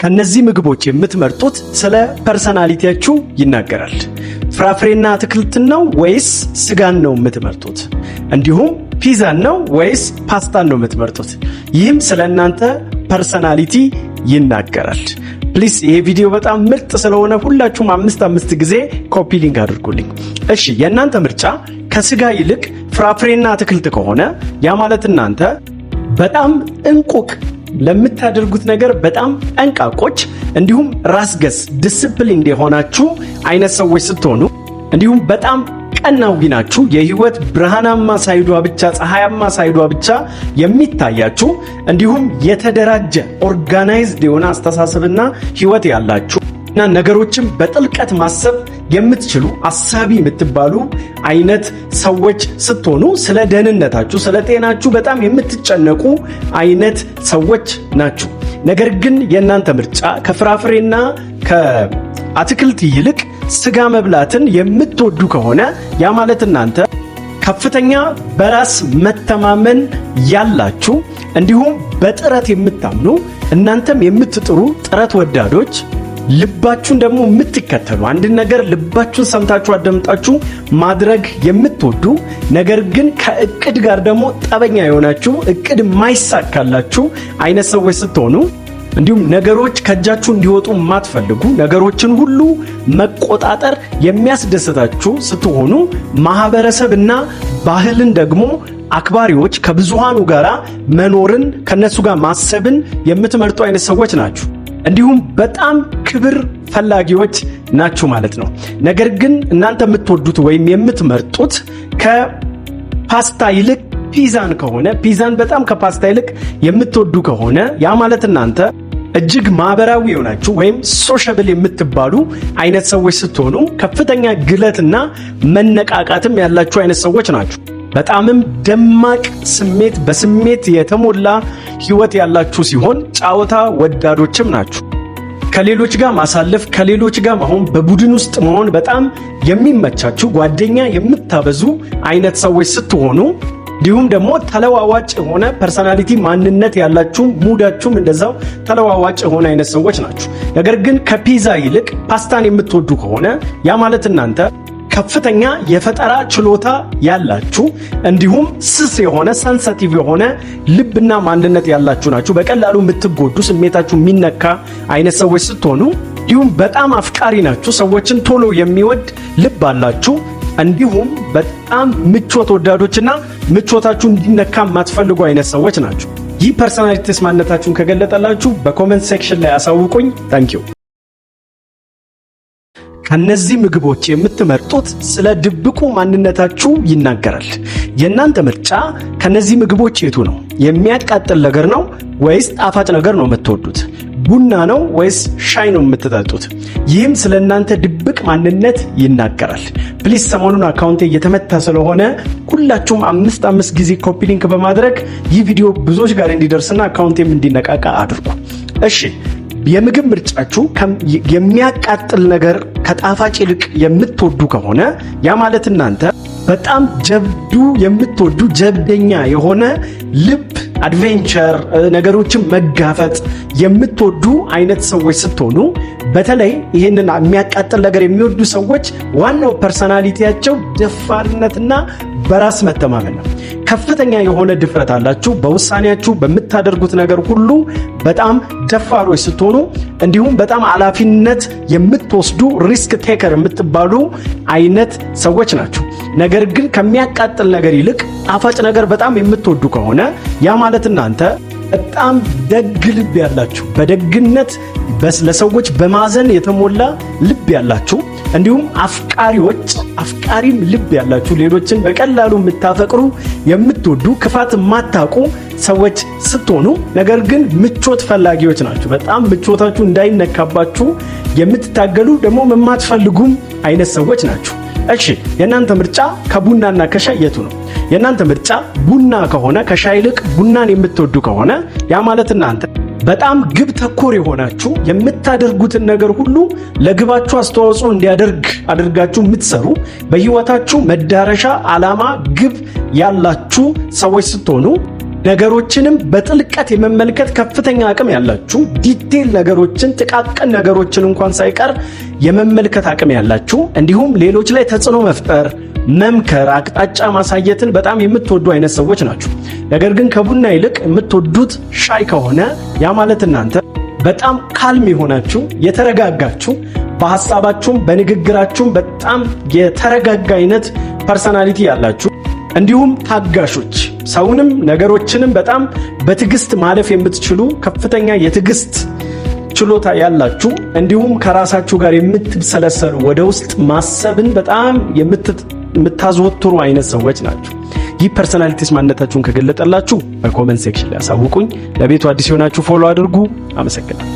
ከነዚህ ምግቦች የምትመርጡት ስለ ፐርሰናሊቲያችሁ ይናገራል። ፍራፍሬና አትክልትን ነው ወይስ ስጋን ነው የምትመርጡት? እንዲሁም ፒዛን ነው ወይስ ፓስታን ነው የምትመርጡት? ይህም ስለ እናንተ ፐርሰናሊቲ ይናገራል። ፕሊስ ይሄ ቪዲዮ በጣም ምርጥ ስለሆነ ሁላችሁም 5 ጊዜ ኮፒ ሊንክ አድርጉልኝ። እሺ የእናንተ ምርጫ ከስጋ ይልቅ ፍራፍሬና አትክልት ከሆነ ያ ማለት እናንተ በጣም እንቁቅ ለምታደርጉት ነገር በጣም ጠንቃቆች እንዲሁም ራስ ገዝ ዲሲፕሊን የሆናችሁ አይነት ሰዎች ስትሆኑ እንዲሁም በጣም ቀናዊ ናችሁ። የህይወት ብርሃናማ ሳይዷ ብቻ ፀሐያማ ሳይዷ ብቻ የሚታያችሁ እንዲሁም የተደራጀ ኦርጋናይዝድ የሆነ አስተሳሰብና ህይወት ያላችሁ እና ነገሮችን በጥልቀት ማሰብ የምትችሉ አሳቢ የምትባሉ አይነት ሰዎች ስትሆኑ ስለ ደህንነታችሁ ስለ ጤናችሁ በጣም የምትጨነቁ አይነት ሰዎች ናችሁ። ነገር ግን የእናንተ ምርጫ ከፍራፍሬና ከአትክልት ይልቅ ስጋ መብላትን የምትወዱ ከሆነ ያ ማለት እናንተ ከፍተኛ በራስ መተማመን ያላችሁ እንዲሁም በጥረት የምታምኑ እናንተም የምትጥሩ ጥረት ወዳዶች ልባችሁን ደግሞ የምትከተሉ አንድ ነገር ልባችሁን ሰምታችሁ አደምጣችሁ ማድረግ የምትወዱ ነገር ግን ከእቅድ ጋር ደግሞ ጠበኛ የሆናችሁ እቅድ ማይሳካላችሁ አይነት ሰዎች ስትሆኑ እንዲሁም ነገሮች ከእጃችሁ እንዲወጡ ማትፈልጉ ነገሮችን ሁሉ መቆጣጠር የሚያስደስታችሁ ስትሆኑ ማህበረሰብና ባህልን ደግሞ አክባሪዎች ከብዙሃኑ ጋራ መኖርን ከነሱ ጋር ማሰብን የምትመርጡ አይነት ሰዎች ናችሁ። እንዲሁም በጣም ክብር ፈላጊዎች ናችሁ ማለት ነው። ነገር ግን እናንተ የምትወዱት ወይም የምትመርጡት ከፓስታ ይልቅ ፒዛን ከሆነ ፒዛን በጣም ከፓስታ ይልቅ የምትወዱ ከሆነ ያ ማለት እናንተ እጅግ ማህበራዊ የሆናችሁ ወይም ሶሻብል የምትባሉ አይነት ሰዎች ስትሆኑ ከፍተኛ ግለትና መነቃቃትም ያላችሁ አይነት ሰዎች ናችሁ። በጣምም ደማቅ ስሜት በስሜት የተሞላ ህይወት ያላችሁ ሲሆን ጫወታ ወዳዶችም ናችሁ። ከሌሎች ጋር ማሳለፍ ከሌሎች ጋር መሆን በቡድን ውስጥ መሆን በጣም የሚመቻችሁ ጓደኛ የምታበዙ አይነት ሰዎች ስትሆኑ እንዲሁም ደግሞ ተለዋዋጭ የሆነ ፐርሰናሊቲ ማንነት ያላችሁ ሙዳችሁም እንደዛው ተለዋዋጭ የሆነ አይነት ሰዎች ናችሁ። ነገር ግን ከፒዛ ይልቅ ፓስታን የምትወዱ ከሆነ ያ ማለት እናንተ ከፍተኛ የፈጠራ ችሎታ ያላችሁ እንዲሁም ስስ የሆነ ሰንሲቲቭ የሆነ ልብና ማንነት ያላችሁ ናችሁ። በቀላሉ የምትጎዱ ስሜታችሁ የሚነካ አይነት ሰዎች ስትሆኑ እንዲሁም በጣም አፍቃሪ ናችሁ። ሰዎችን ቶሎ የሚወድ ልብ አላችሁ። እንዲሁም በጣም ምቾት ወዳዶችና ምቾታችሁ እንዲነካ የማትፈልጉ አይነት ሰዎች ናችሁ። ይህ ፐርሰናሊቲስ ማንነታችሁን ከገለጠላችሁ በኮሜንት ሴክሽን ላይ አሳውቁኝ። ታንኪዩ። ከነዚህ ምግቦች የምትመርጡት ስለ ድብቁ ማንነታችሁ ይናገራል። የእናንተ ምርጫ ከነዚህ ምግቦች የቱ ነው? የሚያቃጥል ነገር ነው ወይስ ጣፋጭ ነገር ነው የምትወዱት? ቡና ነው ወይስ ሻይ ነው የምትጠጡት? ይህም ስለ እናንተ ድብቅ ማንነት ይናገራል። ፕሊስ ሰሞኑን አካውንቴ እየተመታ ስለሆነ ሁላችሁም 5 ጊዜ ኮፒ ሊንክ በማድረግ ይህ ቪዲዮ ብዙዎች ጋር እንዲደርስና አካውንቴም እንዲነቃቃ አድርጉ። እሺ የምግብ ምርጫችሁ የሚያቃጥል ነገር ከጣፋጭ ይልቅ የምትወዱ ከሆነ ያ ማለት እናንተ በጣም ጀብዱ የምትወዱ ጀብደኛ የሆነ ልብ አድቬንቸር ነገሮችን መጋፈጥ የምትወዱ አይነት ሰዎች ስትሆኑ በተለይ ይሄንን የሚያቃጥል ነገር የሚወዱ ሰዎች ዋናው ፐርሰናሊቲያቸው ደፋርነትና በራስ መተማመን ነው። ከፍተኛ የሆነ ድፍረት አላችሁ። በውሳኔያችሁ በምታደርጉት ነገር ሁሉ በጣም ደፋሮች ስትሆኑ እንዲሁም በጣም ኃላፊነት የምትወስዱ ሪስክ ቴከር የምትባሉ አይነት ሰዎች ናችሁ። ነገር ግን ከሚያቃጥል ነገር ይልቅ ጣፋጭ ነገር በጣም የምትወዱ ከሆነ ያ ማለት እናንተ በጣም ደግ ልብ ያላችሁ በደግነት ለሰዎች በማዘን የተሞላ ልብ ያላችሁ እንዲሁም አፍቃሪም ልብ ያላችሁ ሌሎችን በቀላሉ የምታፈቅሩ የምትወዱ ክፋት የማታውቁ ሰዎች ስትሆኑ ነገር ግን ምቾት ፈላጊዎች ናችሁ። በጣም ምቾታችሁ እንዳይነካባችሁ የምትታገሉ ደግሞ የማትፈልጉም አይነት ሰዎች ናችሁ። እሺ የእናንተ ምርጫ ከቡናና ከሻይ የቱ ነው? የእናንተ ምርጫ ቡና ከሆነ ከሻይ ይልቅ ቡናን የምትወዱ ከሆነ ያ ማለት እናንተ በጣም ግብ ተኮር የሆናችሁ የምታደርጉትን ነገር ሁሉ ለግባችሁ አስተዋጽኦ እንዲያደርግ አድርጋችሁ የምትሰሩ በህይወታችሁ መዳረሻ ዓላማ ግብ ያላችሁ ሰዎች ስትሆኑ ነገሮችንም በጥልቀት የመመልከት ከፍተኛ አቅም ያላችሁ፣ ዲቴል ነገሮችን ጥቃቅን ነገሮችን እንኳን ሳይቀር የመመልከት አቅም ያላችሁ፣ እንዲሁም ሌሎች ላይ ተጽዕኖ መፍጠር፣ መምከር፣ አቅጣጫ ማሳየትን በጣም የምትወዱ አይነት ሰዎች ናችሁ። ነገር ግን ከቡና ይልቅ የምትወዱት ሻይ ከሆነ ያ ማለት እናንተ በጣም ካልም የሆናችሁ የተረጋጋችሁ፣ በሐሳባችሁም በንግግራችሁም በጣም የተረጋጋ አይነት ፐርሰናሊቲ ያላችሁ፣ እንዲሁም ታጋሾች፣ ሰውንም ነገሮችንም በጣም በትዕግስት ማለፍ የምትችሉ ከፍተኛ የትዕግስት ችሎታ ያላችሁ፣ እንዲሁም ከራሳችሁ ጋር የምትሰለሰሉ ወደ ውስጥ ማሰብን በጣም የምታዘወትሩ አይነት ሰዎች ናቸው። ይህ ፐርሰናሊቲስ ማንነታችሁን ከገለጠላችሁ በኮሜንት ሴክሽን ላይ አሳውቁኝ። ለቤቱ አዲስ የሆናችሁ ፎሎ አድርጉ። አመሰግናለሁ።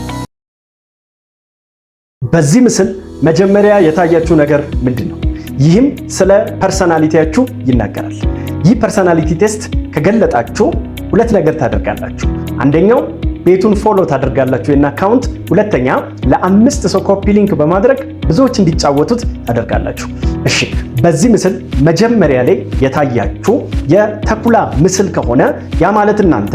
በዚህ ምስል መጀመሪያ የታያችሁ ነገር ምንድን ነው? ይህም ስለ ፐርሰናሊቲያችሁ ይናገራል። ይህ ፐርሰናሊቲ ቴስት ከገለጣችሁ ሁለት ነገር ታደርጋላችሁ። አንደኛው ቤቱን ፎሎ ታደርጋላችሁ የና አካውንት፣ ሁለተኛ ለ5 ሰው ኮፒ ሊንክ በማድረግ ብዙዎች እንዲጫወቱት ታደርጋላችሁ። እሺ፣ በዚህ ምስል መጀመሪያ ላይ የታያችሁ የተኩላ ምስል ከሆነ ያ ማለት እናንተ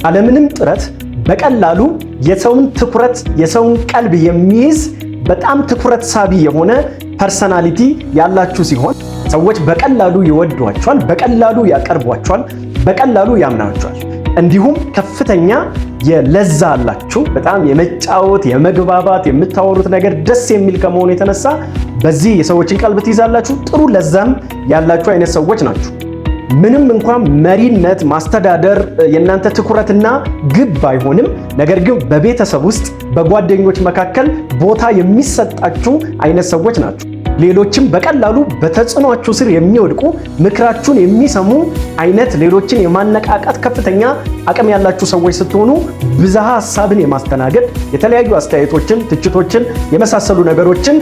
አለምንም ጥረት በቀላሉ የሰውን ትኩረት የሰውን ቀልብ የሚይዝ በጣም ትኩረት ሳቢ የሆነ ፐርሰናሊቲ ያላችሁ ሲሆን ሰዎች በቀላሉ ይወዷቸዋል፣ በቀላሉ ያቀርቧቸዋል፣ በቀላሉ ያምናቸዋል። እንዲሁም ከፍተኛ የለዛ አላችሁ። በጣም የመጫወት የመግባባት የምታወሩት ነገር ደስ የሚል ከመሆኑ የተነሳ በዚህ የሰዎችን ቀልብ ትይዛላችሁ። ጥሩ ለዛም ያላችሁ አይነት ሰዎች ናችሁ። ምንም እንኳን መሪነት ማስተዳደር የእናንተ ትኩረትና ግብ ባይሆንም፣ ነገር ግን በቤተሰብ ውስጥ በጓደኞች መካከል ቦታ የሚሰጣችሁ አይነት ሰዎች ናችሁ። ሌሎችም በቀላሉ በተጽዕኖአችሁ ስር የሚወድቁ ምክራችሁን የሚሰሙ አይነት ሌሎችን የማነቃቃት ከፍተኛ አቅም ያላችሁ ሰዎች ስትሆኑ ብዝሃ ሐሳብን የማስተናገድ የተለያዩ አስተያየቶችን፣ ትችቶችን የመሳሰሉ ነገሮችን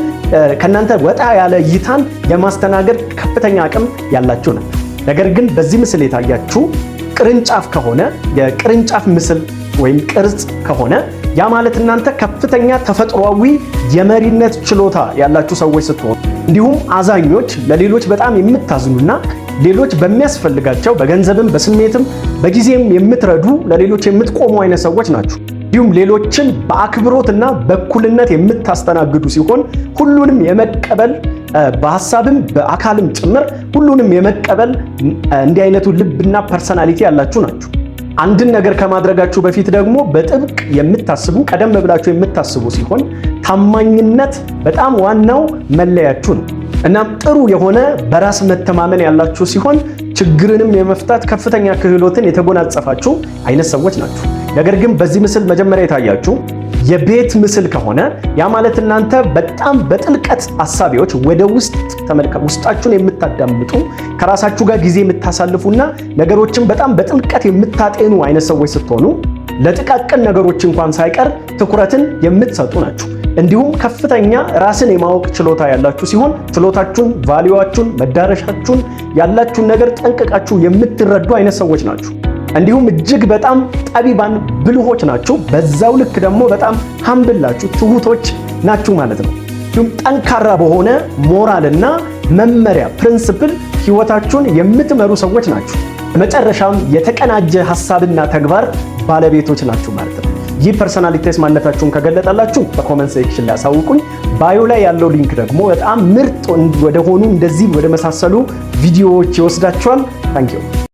ከናንተ ወጣ ያለ እይታን የማስተናገድ ከፍተኛ አቅም ያላችሁ ነው። ነገር ግን በዚህ ምስል የታያችሁ ቅርንጫፍ ከሆነ የቅርንጫፍ ምስል ወይም ቅርጽ ከሆነ ያ ማለት እናንተ ከፍተኛ ተፈጥሯዊ የመሪነት ችሎታ ያላችሁ ሰዎች ስትሆኑ፣ እንዲሁም አዛኞች፣ ለሌሎች በጣም የምታዝኑና ሌሎች በሚያስፈልጋቸው በገንዘብም በስሜትም በጊዜም የምትረዱ ለሌሎች የምትቆሙ አይነት ሰዎች ናችሁ። እንዲሁም ሌሎችን በአክብሮትና በእኩልነት የምታስተናግዱ ሲሆን ሁሉንም የመቀበል በሐሳብም በአካልም ጭምር ሁሉንም የመቀበል እንዲህ አይነቱ ልብና ፐርሰናሊቲ ያላችሁ ናችሁ። አንድን ነገር ከማድረጋችሁ በፊት ደግሞ በጥብቅ የምታስቡ ቀደም ብላችሁ የምታስቡ ሲሆን ታማኝነት በጣም ዋናው መለያችሁ ነው። እናም ጥሩ የሆነ በራስ መተማመን ያላችሁ ሲሆን ችግርንም የመፍታት ከፍተኛ ክህሎትን የተጎናጸፋችሁ አይነት ሰዎች ናችሁ። ነገር ግን በዚህ ምስል መጀመሪያ የታያችሁ የቤት ምስል ከሆነ ያ ማለት እናንተ በጣም በጥልቀት አሳቢዎች፣ ወደ ውስጥ ውስጣችሁን የምታዳምጡ ከራሳችሁ ጋር ጊዜ የምታሳልፉና ነገሮችን በጣም በጥልቀት የምታጤኑ አይነት ሰዎች ስትሆኑ ለጥቃቅን ነገሮች እንኳን ሳይቀር ትኩረትን የምትሰጡ ናችሁ። እንዲሁም ከፍተኛ ራስን የማወቅ ችሎታ ያላችሁ ሲሆን ችሎታችሁን፣ ቫልዩዋችሁን፣ መዳረሻችሁን ያላችሁን ነገር ጠንቅቃችሁ የምትረዱ አይነት ሰዎች ናችሁ። እንዲሁም እጅግ በጣም ጠቢባን ብልሆች ናችሁ። በዛው ልክ ደግሞ በጣም ሀምብላችሁ ትሁቶች ናችሁ ማለት ነው። እንዲሁም ጠንካራ በሆነ ሞራልና መመሪያ ፕሪንሲፕል ህይወታችሁን የምትመሩ ሰዎች ናችሁ። በመጨረሻም የተቀናጀ ሐሳብና ተግባር ባለቤቶች ናችሁ ማለት ነው። ይህ ፐርሰናሊቲስ ማንነታችሁን ከገለጣላችሁ በኮሜንት ሴክሽን ላይ አሳውቁኝ። ባዮ ላይ ያለው ሊንክ ደግሞ በጣም ምርጥ ወደ ሆኑ እንደዚህ ወደ መሳሰሉ ቪዲዮዎች ይወስዳችኋል። ታንኪዩ